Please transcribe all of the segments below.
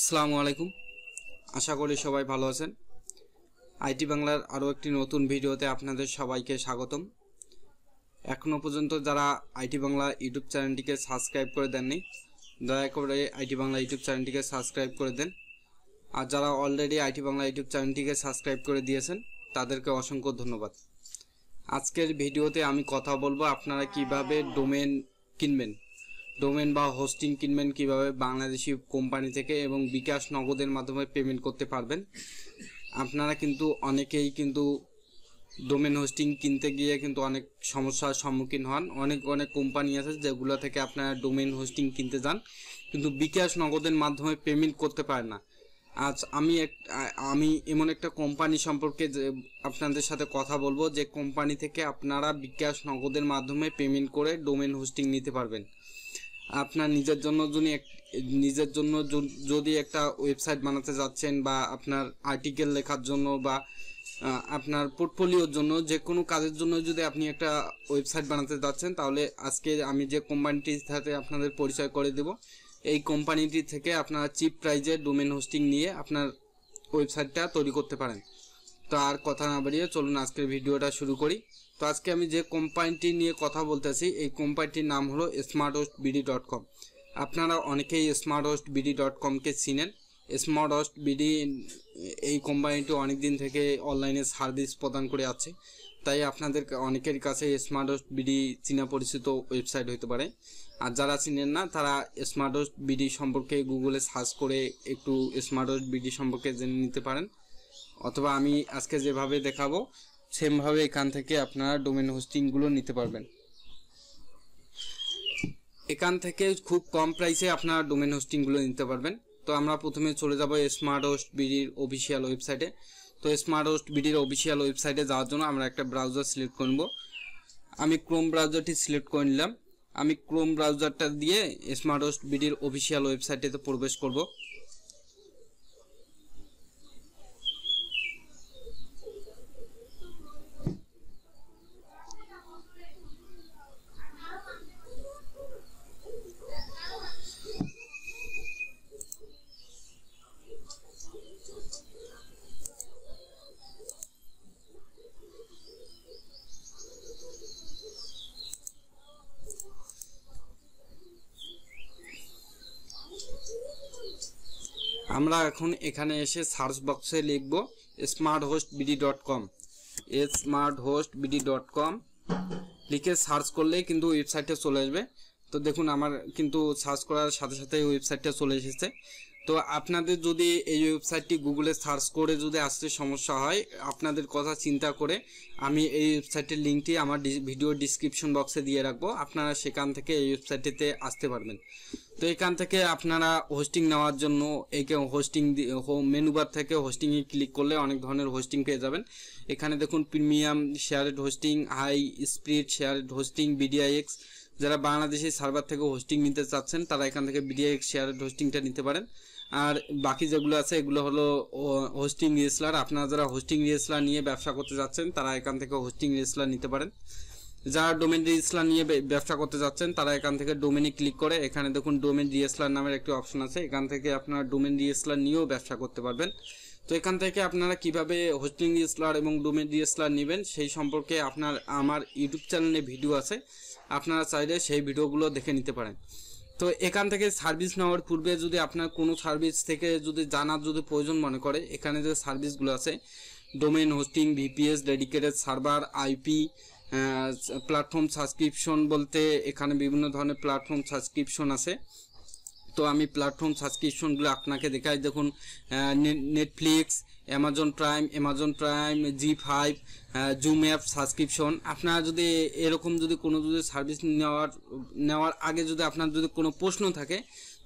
আসসালামু আলাইকুম। আশা করি সবাই ভালো আছেন। আইটি বাংলার আরও একটি নতুন ভিডিওতে আপনাদের সবাইকে স্বাগতম। এখনও পর্যন্ত যারা আইটি বাংলা ইউটিউব চ্যানেলটিকে সাবস্ক্রাইব করে দেননি, দয়া করে আইটি বাংলা ইউটিউব চ্যানেলটিকে সাবস্ক্রাইব করে দেন। আর যারা অলরেডি আইটি বাংলা ইউটিউব চ্যানেলটিকে সাবস্ক্রাইব করে দিয়েছেন তাদেরকে অসংখ্য ধন্যবাদ। আজকের ভিডিওতে আমি কথা বলবো আপনারা কিভাবে ডোমেন কিনবেন, ডোমেন বা হোস্টিং কিনবেন কিভাবে বাংলাদেশি কোম্পানি থেকে এবং বিকাশ নগদের মাধ্যমে পেমেন্ট করতে পারবেন। আপনারা কিন্তু অনেকেই কিন্তু ডোমেন হোস্টিং কিনতে গিয়ে কিন্তু অনেক সমস্যার সম্মুখীন হন। অনেক কোম্পানি আছে যেগুলো থেকে আপনারা ডোমেন হোস্টিং কিনতে যান কিন্তু বিকাশ নগদের মাধ্যমে পেমেন্ট করতে পারেন না। আজ আমি এমন একটা কোম্পানি সম্পর্কে আপনাদের সাথে কথা বলবো যে কোম্পানি থেকে আপনারা বিকাশ নগদের মাধ্যমে পেমেন্ট করে ডোমেন হোস্টিং নিতে পারবেন। আপনার নিজের জন্য যদি একটা ওয়েবসাইট বানাতে যাচ্ছেন বা আপনার আর্টিকেল লেখার জন্য বা আপনার পোর্টফোলিওর জন্য যে কোনো কাজের জন্য যদি আপনি একটা ওয়েবসাইট বানাতে যাচ্ছেন, তাহলে আজকে আমি যে কোম্পানিটির সাথে আপনাদের পরিচয় করে দেব, এই কোম্পানিটি থেকে আপনারা চিপ প্রাইজে ডোমেন হোস্টিং নিয়ে আপনার ওয়েবসাইটটা তৈরি করতে পারেন। তো আর কথা না বাড়িয়ে চলুন আজকের ভিডিওটা শুরু করি। তো আজকে আমি যে কোম্পানিটি নিয়ে কথা বলতেছি এই কোম্পানিটির নাম হলো smarthostbd.com। আপনারা অনেকেই smarthostbd.com-কে চিনেন। smarthostbd এই কোম্পানিটি অনেক দিন থেকে অনলাইনে সার্ভিস প্রদান করে আছে, তাই আপনাদের অনেকের কাছে smarthostbd চিনা পরিচিত ওয়েবসাইট হতে পারে। আর যারা চিনেন না তারা smarthostbd সম্পর্কে গুগলে সার্চ করে একটু smarthostbd সম্পর্কে জেনে নিতে পারেন, অথবা আমি আজকে যেভাবে দেখাবো সেমভাবে এখান থেকে আপনারা ডোমেন হোস্টিংগুলো নিতে পারবেন। এখান থেকে খুব কম প্রাইসে আপনারা ডোমেন হোস্টিংগুলো নিতে পারবেন। তো আমরা প্রথমে চলে যাব smarthostbd-র অফিসিয়াল ওয়েবসাইটে। তো smarthostbd-র অফিসিয়াল ওয়েবসাইটে যাওয়ার জন্য আমরা একটা ব্রাউজার সিলেক্ট করব। আমি ক্রোম ব্রাউজারটি সিলেক্ট করে নিলাম। আমি ক্রোম ব্রাউজারটা দিয়ে smarthostbd-র অফিসিয়াল ওয়েবসাইটেতে প্রবেশ করব। আমরা এখন এখানে এসে সার্চ বক্সে লিখব smarthostbd.com। smarthostbd.com লিখে সার্চ করলেই কিন্তু ওয়েবসাইটে চলে আসবে। তো দেখুন আমার কিন্তু সার্চ করার সাথে সাথে ওয়েবসাইটটা চলে এসেছে। তো আপনাদের যদি এই ওয়েবসাইটটি গুগলে সার্চ করে যদি আসতে সমস্যা হয়, আপনাদের কথা চিন্তা করে আমি এই ওয়েবসাইটের লিঙ্কটি আমার ভিডিও ডিসক্রিপশন বক্সে দিয়ে রাখবো, আপনারা সেখান থেকে এই ওয়েবসাইটটিতে আসতে পারবেন। তো এখান থেকে আপনারা হোস্টিং নেওয়ার জন্য এই হোস্টিং মেনু বার থেকে হোস্টিংয়ে ক্লিক করলে অনেক ধরনের হোস্টিং পেয়ে যাবেন। এখানে দেখুন premium, shared hosting, high speed shared hosting, BDIX. যারা বাংলাদেশি সার্ভার থেকে হোস্টিং নিতে চাচ্ছেন তারা এখান থেকে বিডিআইএক্স শেয়ারেড হোস্টিংটা নিতে পারেন। আর বাকি যেগুলো আছে এগুলো হলো হোস্টিং রিসেলার। আপনারা যারা হোস্টিং রিসেলার নিয়ে ব্যবসা করতে যাচ্ছেন তারা এখান থেকে হোস্টিং রিসেলার নিতে পারেন। যারা ডোমেন রিসেলার নিয়ে ব্যবসা করতে যাচ্ছেন তারা এখান থেকে ডোমেনে ক্লিক করে এখানে দেখুন ডোমেন রিসেলার নামের একটি অপশন আছে, এখান থেকে আপনারা ডোমেন রিসেলার নিয়েও ব্যবসা করতে পারবেন। তো এখান থেকে আপনারা কিভাবে হোস্টিং রিসেলার এবং ডোমেন রিসেলার নেবেন সেই সম্পর্কে আমার ইউটিউব চ্যানেলে ভিডিও আছে, আপনারা চাইলে সেই ভিডিওগুলো দেখে নিতে পারেন। তো এখান থেকে সার্ভিস নেওয়ার পূর্বে যদি আপনার কোনো সার্ভিস থেকে জানার প্রয়োজন মনে করে, এখানে যে সার্ভিসগুলো আছে domain hosting, VPS, dedicated server, IP, platform subscription বলতে এখানে বিভিন্ন ধরনের প্ল্যাটফর্ম সাবস্ক্রিপশন আছে। তো আমি প্ল্যাটফর্ম সাবস্ক্রিপশনগুলো আপনাকে দেখাই। দেখুন নেটফ্লিক্স, অ্যামাজন প্রাইম, জি5, জুম অ্যাপ সাবস্ক্রিপশন। আপনারা যদি এরকম কোনো সার্ভিস নেওয়ার আগে আপনার কোনো প্রশ্ন থাকে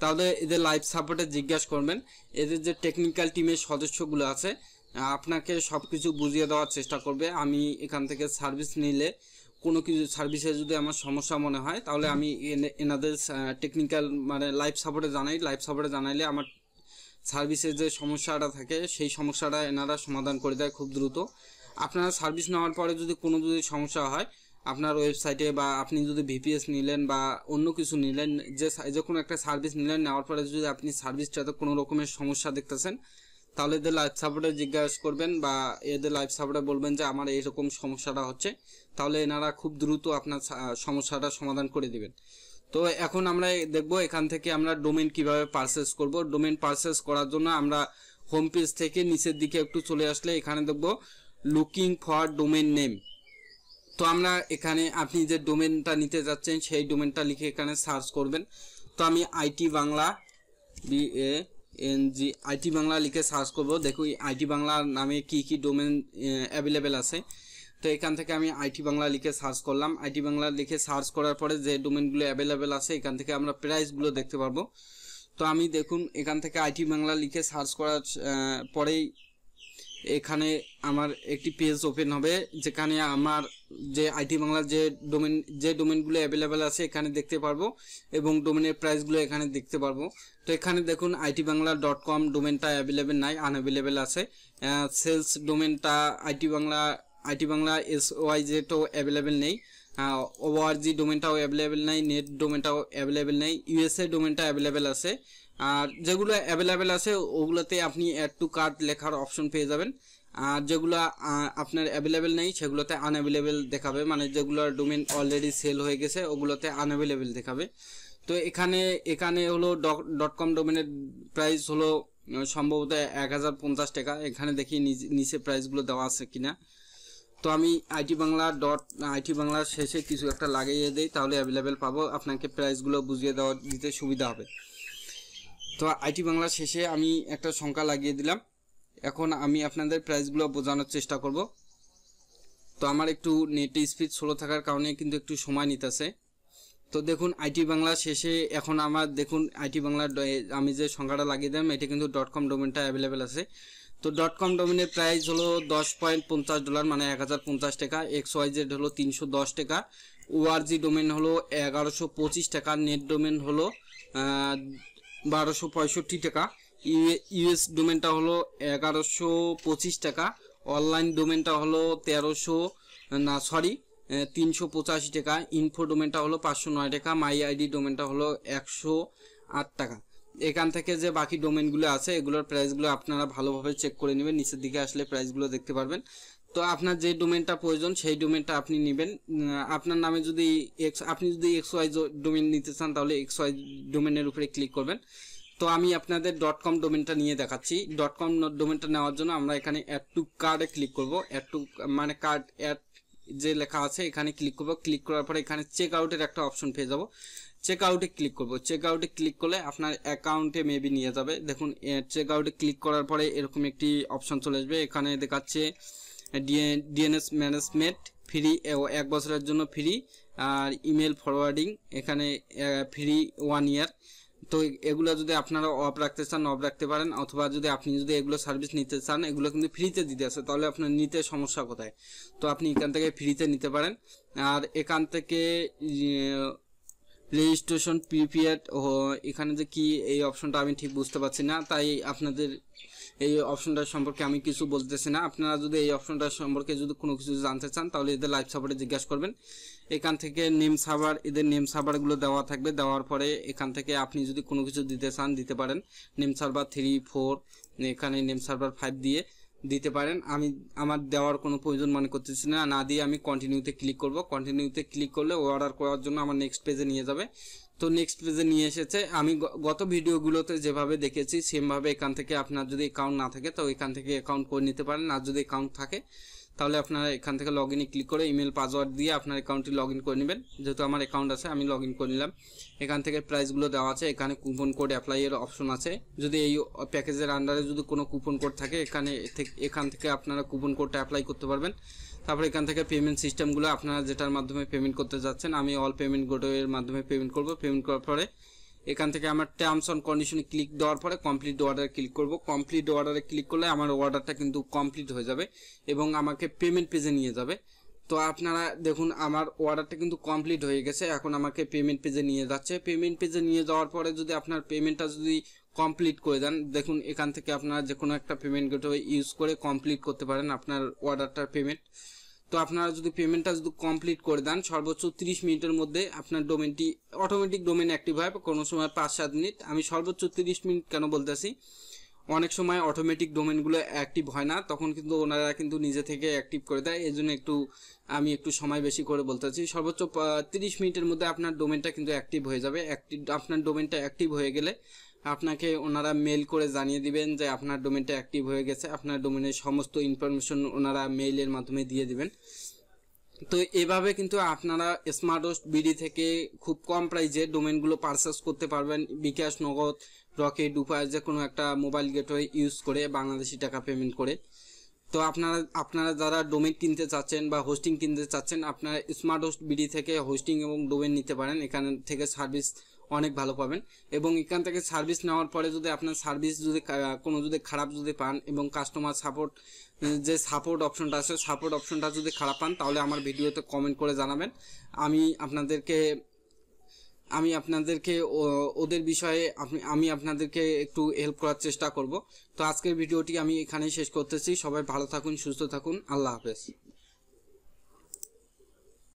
তাহলে এদের লাইভ সাপোর্টে জিজ্ঞাসা করবেন। এদের যে টেকনিক্যাল টিমের সদস্যগুলো আছে আপনাকে সব কিছু বুঝিয়ে দেওয়ার চেষ্টা করবে। আমি এখান থেকে সার্ভিস নিলে কোনো কিছু সার্ভিসে যদি আমার সমস্যা মনে হয় তাহলে আমি এনাদের টেকনিক্যাল লাইভ সাপোর্টে জানাইলে আমার সার্ভিসের যে সমস্যাটা থাকে সেই সমস্যাটা এনারা সমাধান করে দেয় খুব দ্রুত। আপনারা সার্ভিস নেওয়ার পরে যদি সমস্যা হয় আপনার ওয়েবসাইটে বা আপনি যদি ভিপিএস নিলেন বা অন্য কিছু নিলেন, যে কোনো একটা সার্ভিস নিলেন, নেওয়ার পরে যদি আপনি সার্ভিসটাতে কোনো রকমের সমস্যা দেখতেছেন, তাহলে এদের লাইভ সাপোর্টে জিজ্ঞাসা করবেন বা এদের লাইভ সাপোর্টে বলবেন যে আমার এইরকম সমস্যাটা হচ্ছে, তাহলে এনারা খুব দ্রুত আপনার সমস্যাটা সমাধান করে দিবেন। তো এখন আমরা দেখব এখান থেকে আমরা ডোমেন কিভাবে পারচেজ করব। ডোমেন পারচেজ করার জন্য আমরা হোম পেজ থেকে নিচের দিকে একটু চলে আসলে এখানে দেখব লুকিং ফর ডোমেন নেম। তো আমরা এখানে আপনি যে ডোমেনটা নিতে যাচ্ছেন সেই ডোমেনটা লিখে এখানে সার্চ করবেন। তো আমি IT Bangla BANG IT Bangla লিখে সার্চ করব। দেখো আইটি বাংলা নামে কি কি ডোমেন অ্যাভেলেবেল আছে। তো এখান থেকে আমি আইটি বাংলা লিখে সার্চ করলাম। আইটি বাংলা লিখে সার্চ করার পরে যে ডোমেনগুলো অ্যাভেলেবেল আছে এখান থেকে আমরা প্রাইসগুলো দেখতে পারবো। তো আমি দেখুন এখান থেকে আইটি বাংলা লিখে সার্চ করার পরেই এখানে আমার একটি পেজ ওপেন হবে, যেখানে আমার যে আইটি বাংলার যে ডোমেনগুলো অ্যাভেলেবেল আছে এখানে দেখতে পারবো এবং ডোমেনের প্রাইসগুলো এখানে দেখতে পারবো। তো এখানে দেখুন itbangla.com ডোমেনটা অ্যাভেলেবেল নাই, আনঅ্যাভেলেবেল আছে। সেলস ডোমেনটা আইটি বাংলা SYZ তো অ্যাভেলেবেল নেই, ORG ডোমেনটাও অ্যাভেলেবেল নেই, নেট ডোমেনটাও অ্যাভেলেবেল নেই, USA ডোমেনটা অ্যাভেলেবেল আছে। আর যেগুলো অ্যাভেলেবেল আছে ওগুলোতে আপনি অ্যাড টু কার্ট লেখার অপশন পেয়ে যাবেন। আর যেগুলো আপনার অ্যাভেলেবেল নেই সেগুলোতে আনঅ্যাভেলেবেল দেখাবে, মানে যেগুলোর ডোমেন অলরেডি সেল হয়ে গেছে ওগুলোতে আনঅ্যাভেলেবেল দেখাবে। তো এখানে হলো .com ডোমেনের প্রাইস হলো সম্ভবত 1050 টাকা। এখানে দেখি নিচে প্রাইসগুলো দেওয়া আছে কিনা। তো আমি আইটি বাংলার শেষে কিছু একটা লাগিয়ে দেই, তাহলে অ্যাভেলেবেল পাবো, আপনাকে প্রাইসগুলো বুঝিয়ে দিতে সুবিধা হবে। তো আইটি বাংলার শেষে আমি একটা সংখ্যা লাগিয়ে দিলাম। এখন আমি আপনাদের প্রাইসগুলো বোঝানোর চেষ্টা করব। তো আমার একটু নেট স্পিড স্লো থাকার কারণে কিন্তু একটু সময় নিতেছে। তো দেখুন আইটি বাংলা শেষে এখন আমার দেখুন আইটি বাংলার আমি যে সংখ্যাটা লাগিয়ে দিলাম এটা কিন্তু .com ডোমেনটা অ্যাভেলেবেল আছে। তো .com ডোমেনের প্রাইস হলো $10.50 মানে 1050 টাকা, XYZ হলো 310 টাকা, ORG ডোমেন হলো 1125 টাকা, নেট ডোমেন হলো 1265 টাকা, US ডোমেনটা হলো 1125 টাকা, অনলাইন ডোমেনটা হলো 385 টাকা, ইনফো ডোমেনটা হলো 509 টাকা, মাই আইডি ডোমেনটা হলো 108 টাকা। এখান থেকে যে বাকি ডোমেনগুলো আছে এগুলোর প্রাইসগুলো আপনারা ভালোভাবে চেক করে নেবেন, নিচের দিকে আসলে প্রাইসগুলো দেখতে পারবেন। তো আপনার যে ডোমেনটা প্রয়োজন সেই ডোমেনটা আপনি নেবেন। আপনার নামে যদি আপনি যদি XY ডোমেন নিতে চান তাহলে XY ডোমেনের উপরে ক্লিক করবেন। তো আমি আপনাদের .com ডোমেনটা নিয়ে দেখাচ্ছি। .com ডোমেনটা নেওয়ার জন্য আমরা এখানে অ্যাড টু কার্ডে ক্লিক করব। অ্যাড টু মানে কার্ড অ্যাড যে লেখা আছে এখানে ক্লিক করব। ক্লিক করার পরে এখানে চেক আউটের একটা অপশন পেয়ে যাব। চেক আউটে ক্লিক করব। চেক আউটে ক্লিক করলে আপনার অ্যাকাউন্টে মেবি নিয়ে যাবে। দেখুন চেক আউটে ক্লিক করার পরে এরকম একটি অপশন চলে আসবে। এখানে দেখাচ্ছে DNS ম্যানেজমেন্ট ফ্রি, 1 বছরের জন্য ফ্রি, আর ইমেল ফরওয়ার্ডিং এখানে ফ্রি 1 ইয়ার। তো এগুলো যদি আপনারা অফ রাখতে চান অফ রাখতে পারেন, অথবা যদি আপনি এগুলো সার্ভিস নিতে চান এগুলো কিন্তু ফ্রিতে দিতে আছে, তাহলে আপনার নিতে সমস্যা কোথায়? তো আপনি এখান থেকে ফ্রিতে নিতে পারেন। আর এখান থেকে রেজিস্ট্রেশন প্রিপেড এখানে যে কি এই অপশনটা আমি ঠিক বুঝতে পারছি না, তাই আপনাদের এই অপশনটার সম্পর্কে আমি কিছু বলতেছি না। আপনারা যদি এই অপশনটার সম্পর্কে যদি কোনো কিছু জানতে চান তাহলে এদের লাইভ সাপোর্টে জিজ্ঞাসা করবেন। এখান থেকে নেম সার্ভার, এদের নেম সার্ভারগুলো দেওয়া থাকবে। দেওয়ার পরে এখান থেকে আপনি যদি কোনো কিছু দিতে চান দিতে পারেন। নেম সার্ভার 3, 4, এখানে নেম সার্ভার 5 দিয়ে দিতে পারেন। আমি আমার দেওয়ার কোনো প্রয়োজন মনে করতেছি না, না দিয়ে আমি কন্টিনিউতে ক্লিক করব। কন্টিনিউতে ক্লিক করলে অর্ডার করার জন্য আমার নেক্সট পেজে নিয়ে যাবে। তো নেক্সট পেজে নিয়ে এসেছে। আমি গত ভিডিওগুলোতে যেভাবে দেখেছি সেমভাবে এখান থেকে আপনার যদি অ্যাকাউন্ট না থাকে তো এখান থেকে অ্যাকাউন্ট করে নিতে পারেন। আর যদি অ্যাকাউন্ট থাকে তাহলে আপনারা এখান থেকে লগ ইনে ক্লিক করে ইমেল পাসওয়ার্ড দিয়ে আপনার অ্যাকাউন্টটি লগ ইন করে নেবেন। যেহেতু আমার অ্যাকাউন্ট আছে আমি লগ ইন করে নিলাম। এখান থেকে প্রাইসগুলো দেওয়া আছে, এখানে কুপন কোড অ্যাপ্লাইয়ের অপশন আছে। যদি এই প্যাকেজের আন্ডারে যদি কোনো কুপন কোড থাকে এখান থেকে আপনারা কুপন কোডটা অ্যাপ্লাই করতে পারবেন। তারপর এখান থেকে পেমেন্ট সিস্টেমগুলো আপনারা যেটার মাধ্যমে পেমেন্ট করতে যাচ্ছেন, আমি অল পেমেন্ট গেটওয়ের মাধ্যমে পেমেন্ট করব। পেমেন্ট করার পরে এখান থেকে আমার টার্মস অ্যান্ড কন্ডিশনে ক্লিক দেওয়ার পরে কমপ্লিট অর্ডার ক্লিক করব। কমপ্লিট অর্ডারে ক্লিক করলে আমার অর্ডারটা কিন্তু কমপ্লিট হয়ে যাবে এবং আমাকে পেমেন্ট পেজে নিয়ে যাবে। তো আপনারা দেখুন আমার অর্ডারটা কিন্তু কমপ্লিট হয়ে গেছে, এখন আমাকে পেমেন্ট পেজে নিয়ে যাচ্ছে। পেমেন্ট পেজে নিয়ে যাওয়ার পরে যদি আপনার পেমেন্টটা যদি কমপ্লিট করে দেন, দেখুন এখান থেকে আপনারা যে কোনো একটা পেমেন্ট গেটওয়ে ইউজ করে কমপ্লিট করতে পারেন আপনার অর্ডারটার পেমেন্ট। তো আপনারা যদি পেমেন্টটা যদি কমপ্লিট করে দেন সর্বোচ্চ 30 মিনিটের মধ্যে আপনার ডোমেনটি অটোমেটিক ডোমেন অ্যাক্টিভ হয়, কোনো সময় 5-7 মিনিট। আমি সর্বোচ্চ 30 মিনিট কেন বলতেছি, অনেক সময় অটোমেটিক ডোমেনগুলো অ্যাক্টিভ হয় না, তখন কিন্তু ওনারা কিন্তু নিজে থেকে অ্যাক্টিভ করে দেয়। এই জন্য আমি একটু সময় বেশি করে বলতেছি। সর্বোচ্চ 30 মিনিটের মধ্যে আপনার ডোমেনটা কিন্তু অ্যাক্টিভ হয়ে যাবে। আপনার ডোমেনটা অ্যাক্টিভ হয়ে গেলে আপনাকে ওনারা মেল করে জানিয়ে দিবেন যে আপনার ডোমেনটা অ্যাক্টিভ হয়ে গেছে। আপনার ডোমেনের সমস্ত ইনফরমেশন ওনারা মেইলের মাধ্যমে দিয়ে দিবেন। তো এভাবে কিন্তু আপনারা স্মার্ট হোস্ট বিডি থেকে খুব কম প্রাইসে ডোমেনগুলো পারচেস করতে পারবেন। বিকাশ, নগদ, রকেট, উপায় যে কোনো একটা মোবাইল গেটওয়ে ইউজ করে বাংলাদেশি টাকা পেমেন্ট করে। তো আপনারা যারা ডোমেন কিনতে চাচ্ছেন বা হোস্টিং কিনতে চাচ্ছেন, আপনারা স্মার্ট হোস্ট বিডি থেকে হোস্টিং এবং ডোমেন নিতে পারেন। এখান থেকে সার্ভিস অনেক ভালো পাবেন, এবং এখান থেকে সার্ভিস নেওয়ার পরে যদি আপনার সার্ভিস যদি খারাপ যদি পান এবং কাস্টমার সাপোর্ট যে সাপোর্ট অপশনটা আছে সাপোর্ট অপশনটা যদি খারাপ পান, তাহলে আমার ভিডিওতে কমেন্ট করে জানাবেন। আমি আপনাদেরকে ওদের বিষয়ে আমি আপনাদেরকে একটু হেল্প করার চেষ্টা করব। তো আজকের ভিডিওটি আমি এখানেই শেষ করতেছি। সবাই ভালো থাকুন, সুস্থ থাকুন, আল্লাহ হাফেজ।